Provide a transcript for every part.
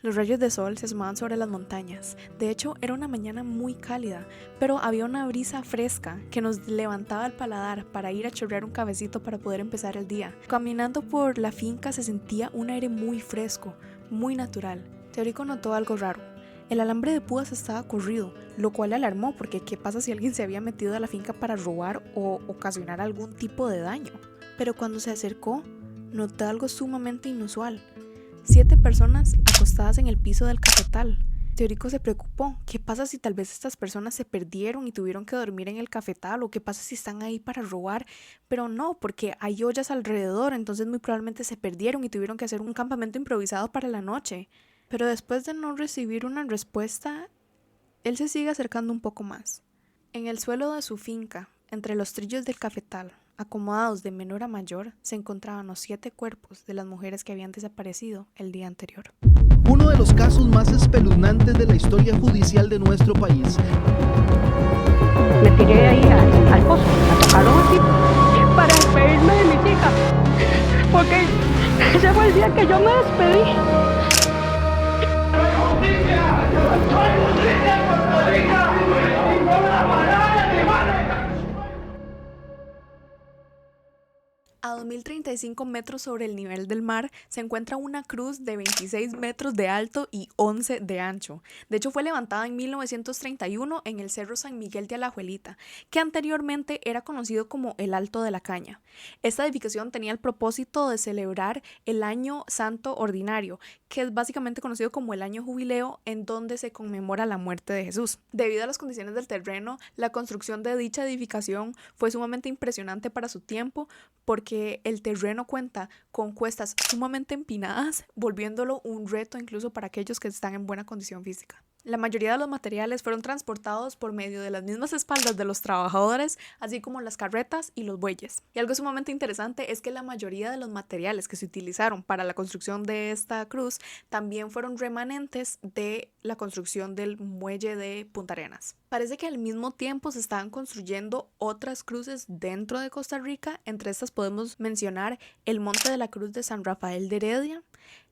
Los rayos de sol se asomaban sobre las montañas. De hecho, era una mañana muy cálida, pero había una brisa fresca que nos levantaba el paladar para ir a chorrear un cafecito para poder empezar el día. Caminando por la finca se sentía un aire muy fresco, muy natural. Teórico notó algo raro. El alambre de púas estaba corrido, lo cual le alarmó porque ¿qué pasa si alguien se había metido a la finca para robar o ocasionar algún tipo de daño? Pero cuando se acercó, notó algo sumamente inusual. 7 personas acostadas en el piso del cafetal. Teórico se preocupó. ¿Qué pasa si tal vez estas personas se perdieron y tuvieron que dormir en el cafetal? ¿O qué pasa si están ahí para robar? Pero no, porque hay ollas alrededor, entonces muy probablemente se perdieron y tuvieron que hacer un campamento improvisado para la noche. Pero después de no recibir una respuesta, él se sigue acercando un poco más. En el suelo de su finca, entre los trillos del cafetal, acomodados de menor a mayor, se encontraban los 7 cuerpos de las mujeres que habían desaparecido el día anterior. Uno de los casos más espeluznantes de la historia judicial de nuestro país. Me tiré ahí al pozo, a tocarlo así, para despedirme de mis hijas, porque ese fue el día que yo me despedí. A 2035 metros sobre el nivel del mar se encuentra una cruz de 26 metros de alto y 11 de ancho. De hecho, fue levantada en 1931 en el Cerro San Miguel de Alajuelita, que anteriormente era conocido como el Alto de la Caña. Esta edificación tenía el propósito de celebrar el Año Santo Ordinario, que es básicamente conocido como el Año Jubileo, en donde se conmemora la muerte de Jesús. Debido a las condiciones del terreno, la construcción de dicha edificación fue sumamente impresionante para su tiempo, porque el terreno cuenta con cuestas sumamente empinadas, volviéndolo un reto incluso para aquellos que están en buena condición física. La mayoría de los materiales fueron transportados por medio de las mismas espaldas de los trabajadores, así como las carretas y los bueyes. Y algo sumamente interesante es que la mayoría de los materiales que se utilizaron para la construcción de esta cruz también fueron remanentes de la construcción del muelle de Punta Arenas. Parece que al mismo tiempo se estaban construyendo otras cruces dentro de Costa Rica. Entre estas podemos mencionar el Monte de la Cruz de San Rafael de Heredia,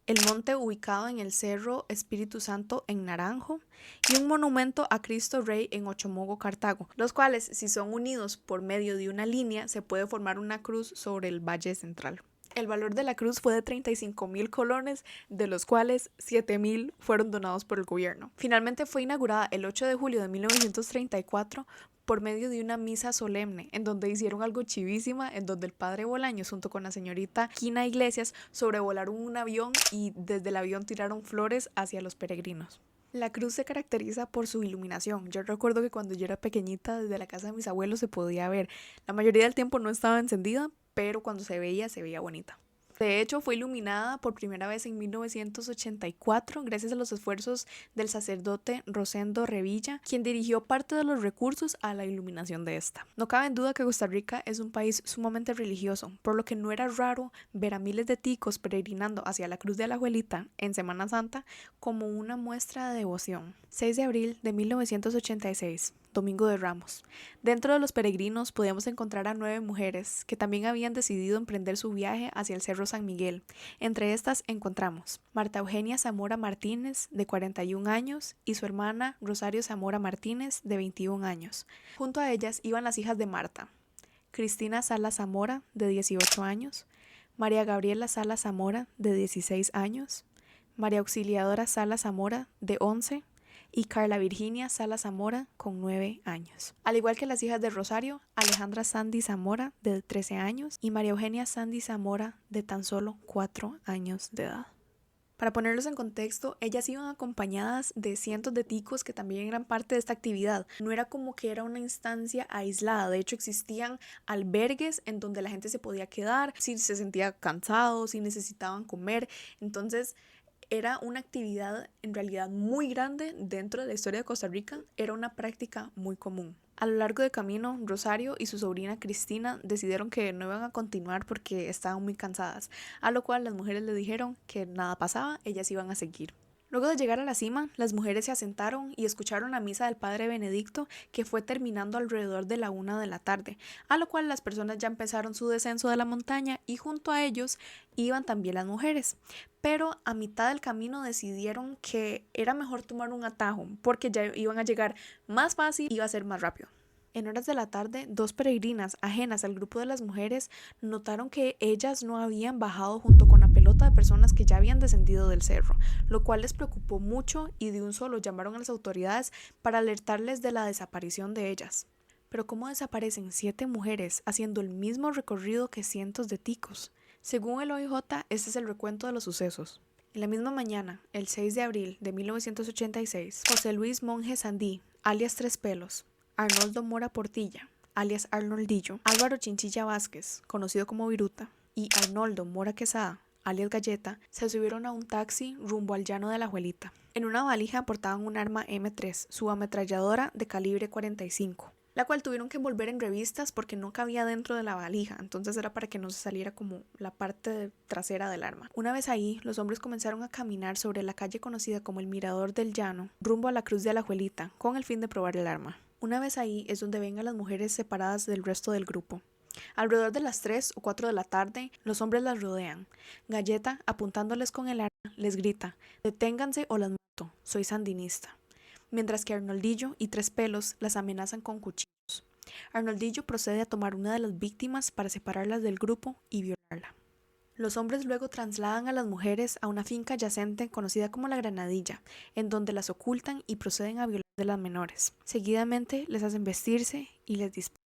el monte ubicado en el Cerro Espíritu Santo en Naranjo y un monumento a Cristo Rey en Ochomogo, Cartago, los cuales, si son unidos por medio de una línea, se puede formar una cruz sobre el Valle Central. El valor de la cruz fue de 35,000 colones, de los cuales 7,000 fueron donados por el gobierno. Finalmente fue inaugurada el 8 de julio de 1934 por medio de una misa solemne, en donde hicieron algo chivísima, en donde el padre Bolaños junto con la señorita Quina Iglesias sobrevolaron un avión y desde el avión tiraron flores hacia los peregrinos. La cruz se caracteriza por su iluminación. Yo recuerdo que cuando yo era pequeñita, desde la casa de mis abuelos se podía ver. La mayoría del tiempo no estaba encendida, pero cuando se veía bonita. De hecho, fue iluminada por primera vez en 1984 gracias a los esfuerzos del sacerdote Rosendo Revilla, quien dirigió parte de los recursos a la iluminación de esta. No cabe en duda que Costa Rica es un país sumamente religioso, por lo que no era raro ver a miles de ticos peregrinando hacia la Cruz de Alajuelita en Semana Santa como una muestra de devoción. 6 de abril de 1986. Domingo de Ramos. Dentro de los peregrinos podíamos encontrar a 9 mujeres que también habían decidido emprender su viaje hacia el Cerro San Miguel. Entre estas encontramos Marta Eugenia Zamora Martínez, de 41 años, y su hermana Rosario Zamora Martínez, de 21 años. Junto a ellas iban las hijas de Marta: Cristina Sala Zamora, de 18 años, María Gabriela Sala Zamora, de 16 años, María Auxiliadora Sala Zamora, de 11, y Carla Virginia Sala Zamora, con 9 años. Al igual que las hijas de Rosario, Alejandra Sandy Zamora, de 13 años, y María Eugenia Sandy Zamora, de tan solo 4 años de edad. Para ponerlos en contexto, ellas iban acompañadas de cientos de ticos que también eran parte de esta actividad. No era como que era una instancia aislada, de hecho existían albergues en donde la gente se podía quedar, si se sentía cansado, si necesitaban comer. Entonces era una actividad en realidad muy grande dentro de la historia de Costa Rica, era una práctica muy común. A lo largo del camino, Rosario y su sobrina Cristina decidieron que no iban a continuar porque estaban muy cansadas, a lo cual las mujeres le dijeron que nada pasaba, ellas iban a seguir. Luego de llegar a la cima, las mujeres se asentaron y escucharon la misa del padre Benedicto, que fue terminando alrededor de la 1 de la tarde, a lo cual las personas ya empezaron su descenso de la montaña y junto a ellos iban también las mujeres. Pero a mitad del camino decidieron que era mejor tomar un atajo porque ya iban a llegar más fácil y iba a ser más rápido. En horas de la tarde, 2 peregrinas ajenas al grupo de las mujeres notaron que ellas no habían bajado junto con la pelota de personas que ya habían descendido del cerro, lo cual les preocupó mucho y de un solo llamaron a las autoridades para alertarles de la desaparición de ellas. Pero ¿cómo desaparecen 7 mujeres haciendo el mismo recorrido que cientos de ticos? Según el OIJ, este es el recuento de los sucesos. En la misma mañana, el 6 de abril de 1986, José Luis Monje Sandí, alias Tres Pelos, Arnoldo Mora Portilla, alias Arnoldillo, Álvaro Chinchilla Vázquez, conocido como Viruta, y Arnoldo Mora Quesada, alias Galleta, se subieron a un taxi rumbo al llano de la Juelita. En una valija portaban un arma M3, su ametralladora de calibre 45, la cual tuvieron que envolver en revistas porque no cabía dentro de la valija, entonces era para que no se saliera como la parte trasera del arma. Una vez ahí, los hombres comenzaron a caminar sobre la calle conocida como el Mirador del Llano, rumbo a la Cruz de Alajuelita, con el fin de probar el arma. Una vez ahí es donde ven a las mujeres separadas del resto del grupo. Alrededor de las 3 o 4 de la tarde, los hombres las rodean. Galleta, apuntándoles con el arma, les grita: «Deténganse o las mato, soy sandinista». Mientras que Arnoldillo y Tres Pelos las amenazan con cuchillos. Arnoldillo procede a tomar una de las víctimas para separarlas del grupo y violarla. Los hombres luego trasladan a las mujeres a una finca adyacente conocida como La Granadilla, en donde las ocultan y proceden a violar de las menores. Seguidamente les hacen vestirse y les disparan.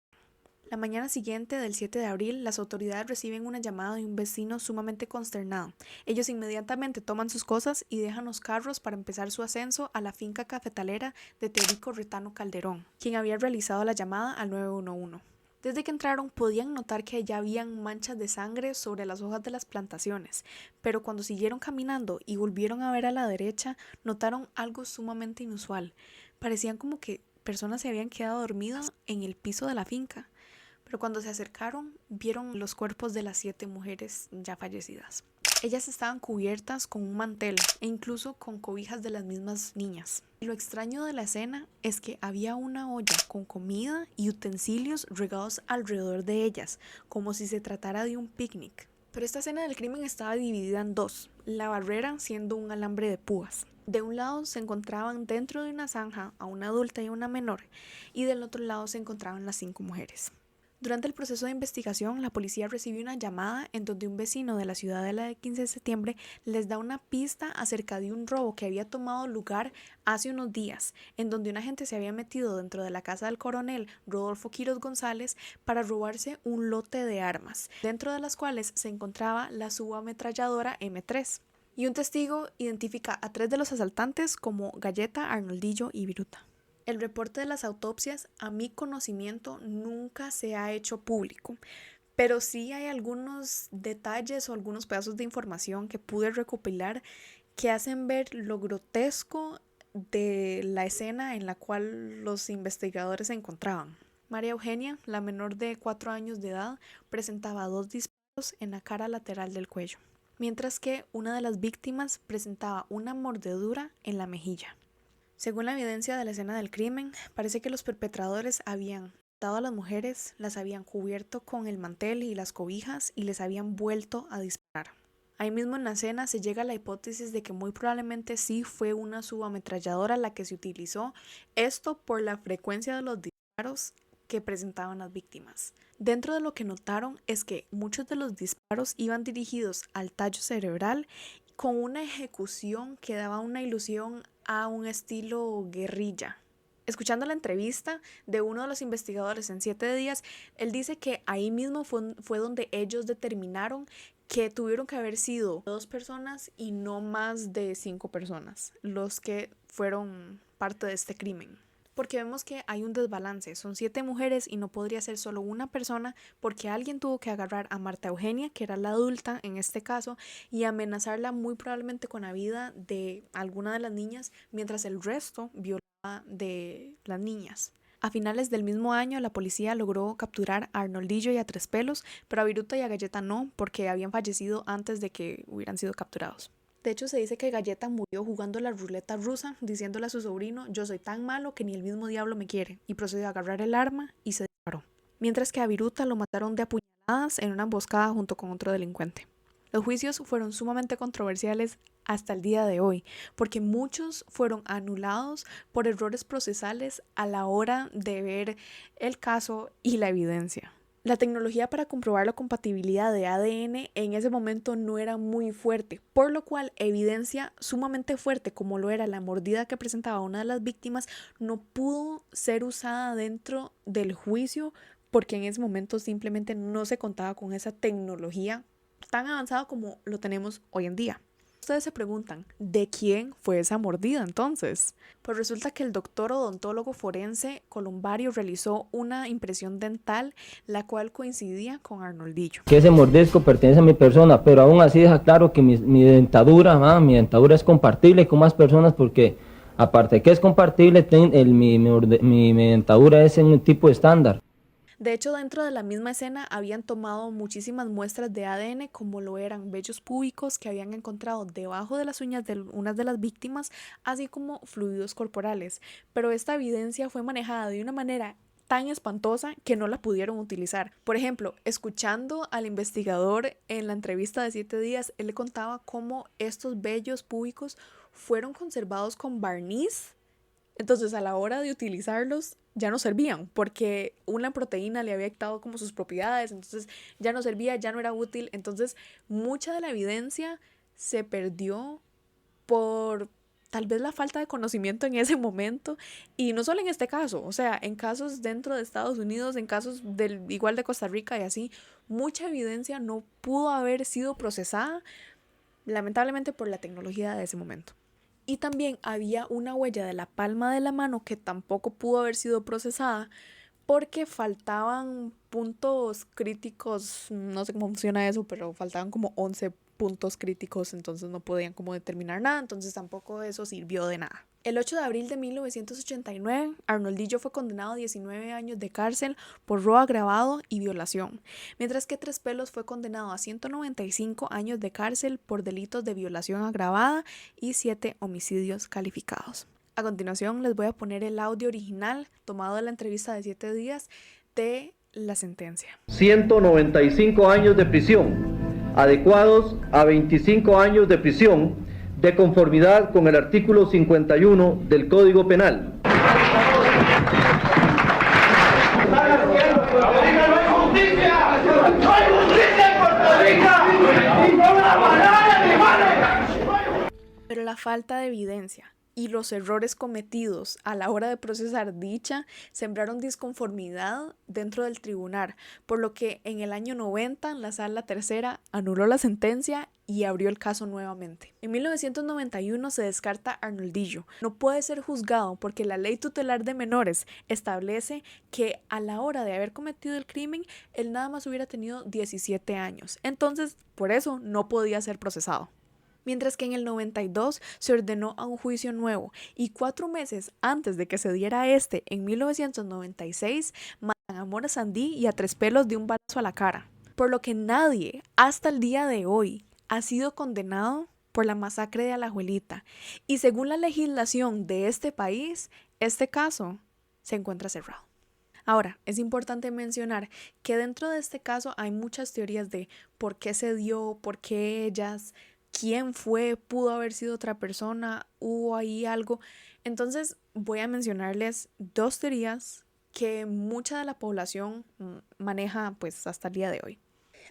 La mañana siguiente del 7 de abril, las autoridades reciben una llamada de un vecino sumamente consternado. Ellos inmediatamente toman sus cosas y dejan los carros para empezar su ascenso a la finca cafetalera de Teodorico Retano Calderón, quien había realizado la llamada al 911. Desde que entraron podían notar que ya habían manchas de sangre sobre las hojas de las plantaciones, pero cuando siguieron caminando y volvieron a ver a la derecha, notaron algo sumamente inusual. Parecían como que personas se habían quedado dormidas en el piso de la finca, pero cuando se acercaron vieron los cuerpos de las 7 mujeres ya fallecidas. Ellas estaban cubiertas con un mantel e incluso con cobijas de las mismas niñas. Lo extraño de la escena es que había una olla con comida y utensilios regados alrededor de ellas, como si se tratara de un picnic. Pero esta escena del crimen estaba dividida en 2, la barrera siendo un alambre de púas. De un lado se encontraban dentro de una zanja a una adulta y una menor, y del otro lado se encontraban las 5 mujeres. Durante el proceso de investigación, la policía recibió una llamada en donde un vecino de la ciudadela de 15 de septiembre les da una pista acerca de un robo que había tomado lugar hace unos días, en donde un agente se había metido dentro de la casa del coronel Rodolfo Quiroz González para robarse un lote de armas, dentro de las cuales se encontraba la subametralladora M3. Y un testigo identifica a 3 de los asaltantes como Galleta, Arnoldillo y Viruta. El reporte de las autopsias, a mi conocimiento, nunca se ha hecho público, pero sí hay algunos detalles o algunos pedazos de información que pude recopilar que hacen ver lo grotesco de la escena en la cual los investigadores se encontraban. María Eugenia, la menor de 4 años de edad, presentaba 2 disparos en la cara lateral del cuello, mientras que una de las víctimas presentaba una mordedura en la mejilla. Según la evidencia de la escena del crimen, parece que los perpetradores habían atado a las mujeres, las habían cubierto con el mantel y las cobijas y les habían vuelto a disparar. Ahí mismo en la escena se llega a la hipótesis de que muy probablemente sí fue una subametralladora la que se utilizó, esto por la frecuencia de los disparos que presentaban las víctimas. Dentro de lo que notaron es que muchos de los disparos iban dirigidos al tallo cerebral con una ejecución que daba una ilusión a un estilo guerrilla. Escuchando la entrevista de uno de los investigadores en 7 días, él dice que ahí mismo fue donde ellos determinaron que tuvieron que haber sido 2 personas y no más de 5 personas los que fueron parte de este crimen. Porque vemos que hay un desbalance, son 7 mujeres y no podría ser solo una persona porque alguien tuvo que agarrar a Marta Eugenia, que era la adulta en este caso, y amenazarla muy probablemente con la vida de alguna de las niñas, mientras el resto violaba de las niñas. A finales del mismo año, la policía logró capturar a Arnoldillo y a Tres Pelos, pero a Viruta y a Galleta no, porque habían fallecido antes de que hubieran sido capturados. De hecho, se dice que Galleta murió jugando la ruleta rusa, diciéndole a su sobrino: yo soy tan malo que ni el mismo diablo me quiere, y procedió a agarrar el arma y se disparó. Mientras que a Viruta lo mataron de apuñaladas en una emboscada junto con otro delincuente. Los juicios fueron sumamente controversiales hasta el día de hoy, porque muchos fueron anulados por errores procesales a la hora de ver el caso y la evidencia. La tecnología para comprobar la compatibilidad de ADN en ese momento no era muy fuerte, por lo cual evidencia sumamente fuerte como lo era la mordida que presentaba una de las víctimas no pudo ser usada dentro del juicio porque en ese momento simplemente no se contaba con esa tecnología tan avanzada como lo tenemos hoy en día. Ustedes se preguntan, ¿de quién fue esa mordida entonces? Pues resulta que el doctor odontólogo forense Columbario realizó una impresión dental, la cual coincidía con Arnoldillo. Que ese mordisco pertenece a mi persona, pero aún así deja claro que mi dentadura es compartible con más personas porque, aparte que es compartible, mi dentadura es en un tipo estándar. De hecho, dentro de la misma escena habían tomado muchísimas muestras de ADN, como lo eran vellos púbicos que habían encontrado debajo de las uñas de unas de las víctimas, así como fluidos corporales. Pero esta evidencia fue manejada de una manera tan espantosa que no la pudieron utilizar. Por ejemplo, escuchando al investigador en la entrevista de 7 días, él le contaba cómo estos vellos púbicos fueron conservados con barniz. Entonces, a la hora de utilizarlos, ya no servían, porque una proteína le había quitado como sus propiedades, entonces ya no servía, ya no era útil. Entonces, mucha de la evidencia se perdió por tal vez la falta de conocimiento en ese momento, y no solo en este caso, o sea, en casos dentro de Estados Unidos, en casos igual de Costa Rica y así, mucha evidencia no pudo haber sido procesada, lamentablemente por la tecnología de ese momento. Y también había una huella de la palma de la mano que tampoco pudo haber sido procesada porque faltaban puntos críticos, no sé cómo funciona eso, pero faltaban como 11 puntos críticos, entonces no podían como determinar nada, entonces tampoco eso sirvió de nada. El 8 de abril de 1989, Arnoldillo fue condenado a 19 años de cárcel por robo agravado y violación, mientras que Tres Pelos fue condenado a 195 años de cárcel por delitos de violación agravada y 7 homicidios calificados. A continuación les voy a poner el audio original tomado de la entrevista de 7 días de la sentencia. 195 años de prisión, adecuados a 25 años de prisión, de conformidad con el artículo 51 del Código Penal. Pero la falta de evidencia y los errores cometidos a la hora de procesar dicha sembraron disconformidad dentro del tribunal, por lo que en el año 90 la Sala Tercera anuló la sentencia y abrió el caso nuevamente. En 1991 se descarta Arnoldillo. No puede ser juzgado porque la Ley Tutelar de Menores establece que a la hora de haber cometido el crimen, él nada más hubiera tenido 17 años. Entonces, por eso no podía ser procesado. Mientras que en el 92 se ordenó a un juicio nuevo y 4 meses antes de que se diera en 1996, matan a Mora Sandí y a Tres Pelos de un balazo a la cara. Por lo que nadie, hasta el día de hoy, ha sido condenado por la masacre de Alajuelita. Y según la legislación de este país, este caso se encuentra cerrado. Ahora, es importante mencionar que dentro de este caso hay muchas teorías de por qué se dio, por qué ellas, quién fue, pudo haber sido otra persona, hubo ahí algo. Entonces voy a mencionarles 2 teorías que mucha de la población maneja pues hasta el día de hoy.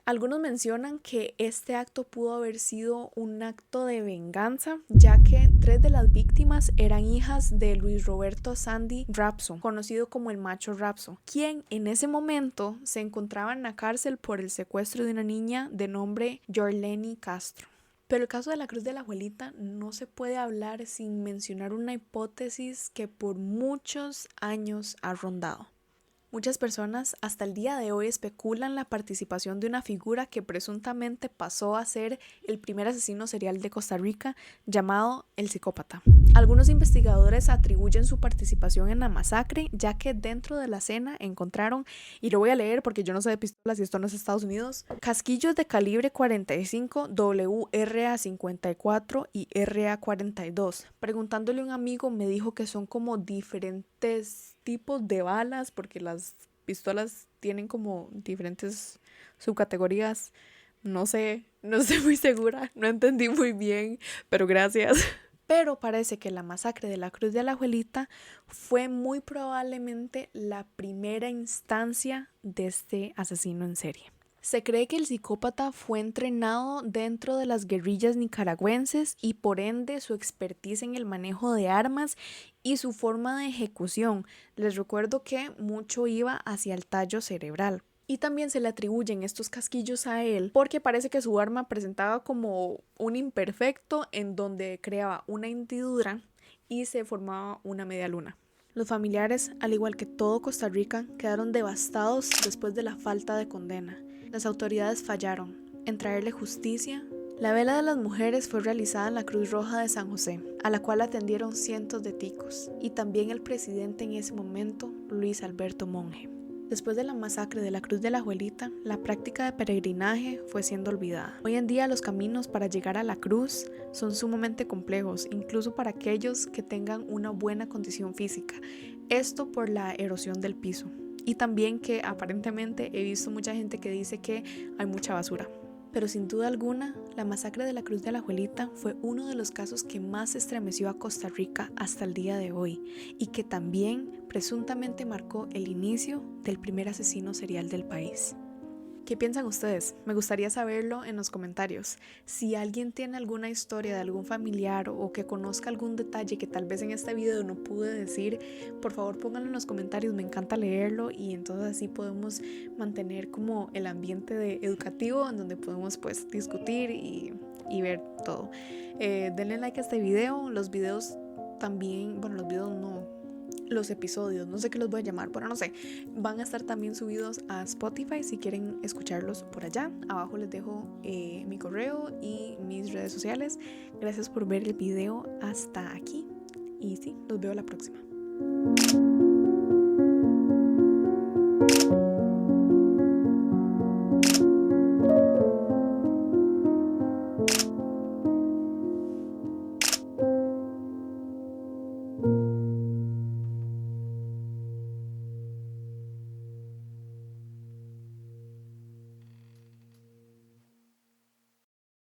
Algunos mencionan que este acto pudo haber sido un acto de venganza, ya que 3 de las víctimas eran hijas de Luis Roberto Sandy Rapso, conocido como el Macho Rapso, quien en ese momento se encontraba en la cárcel por el secuestro de una niña de nombre Yorleni Castro. Pero el caso de la Cruz de Alajuelita no se puede hablar sin mencionar una hipótesis que por muchos años ha rondado. Muchas personas hasta el día de hoy especulan la participación de una figura que presuntamente pasó a ser el primer asesino serial de Costa Rica, llamado el psicópata. Algunos investigadores atribuyen su participación en la masacre, ya que dentro de la escena encontraron, y lo voy a leer porque yo no sé de pistolas y esto no es Estados Unidos, casquillos de calibre 45, WRA-54 y RA-42. Preguntándole a un amigo me dijo que son como diferentes tipos de balas, porque las pistolas tienen como diferentes subcategorías. No sé muy segura, no entendí muy bien, pero gracias. Pero parece que la masacre de la Cruz de Alajuelita fue muy probablemente la primera instancia de este asesino en serie. Se cree que el psicópata fue entrenado dentro de las guerrillas nicaragüenses y por ende su expertise en el manejo de armas y su forma de ejecución. Les recuerdo que mucho iba hacia el tallo cerebral. Y también se le atribuyen estos casquillos a él porque parece que su arma presentaba como un imperfecto en donde creaba una hendidura y se formaba una media luna. Los familiares, al igual que todo Costa Rica, quedaron devastados después de la falta de condena. Las autoridades fallaron en traerle justicia. La vela de las mujeres fue realizada en la Cruz Roja de San José, a la cual atendieron cientos de ticos, y también el presidente en ese momento, Luis Alberto Monge. Después de la masacre de la Cruz de Alajuelita, la práctica de peregrinaje fue siendo olvidada. Hoy en día los caminos para llegar a la cruz son sumamente complejos, incluso para aquellos que tengan una buena condición física. Esto por la erosión del piso. Y también que aparentemente he visto mucha gente que dice que hay mucha basura. Pero sin duda alguna, la masacre de la Cruz de Alajuelita fue uno de los casos que más estremeció a Costa Rica hasta el día de hoy y que también presuntamente marcó el inicio del primer asesino serial del país. ¿Qué piensan ustedes? Me gustaría saberlo en los comentarios. Si alguien tiene alguna historia de algún familiar o que conozca algún detalle que tal vez en este video no pude decir, por favor pónganlo en los comentarios, me encanta leerlo y entonces así podemos mantener como el ambiente educativo en donde podemos pues discutir y ver todo. Denle like a este video, los videos también, bueno los videos no, los episodios, no sé qué los voy a llamar, bueno no sé, van a estar también subidos a Spotify si quieren escucharlos por allá. Abajo les dejo mi correo y mis redes sociales. Gracias por ver el video hasta aquí y sí, los veo la próxima.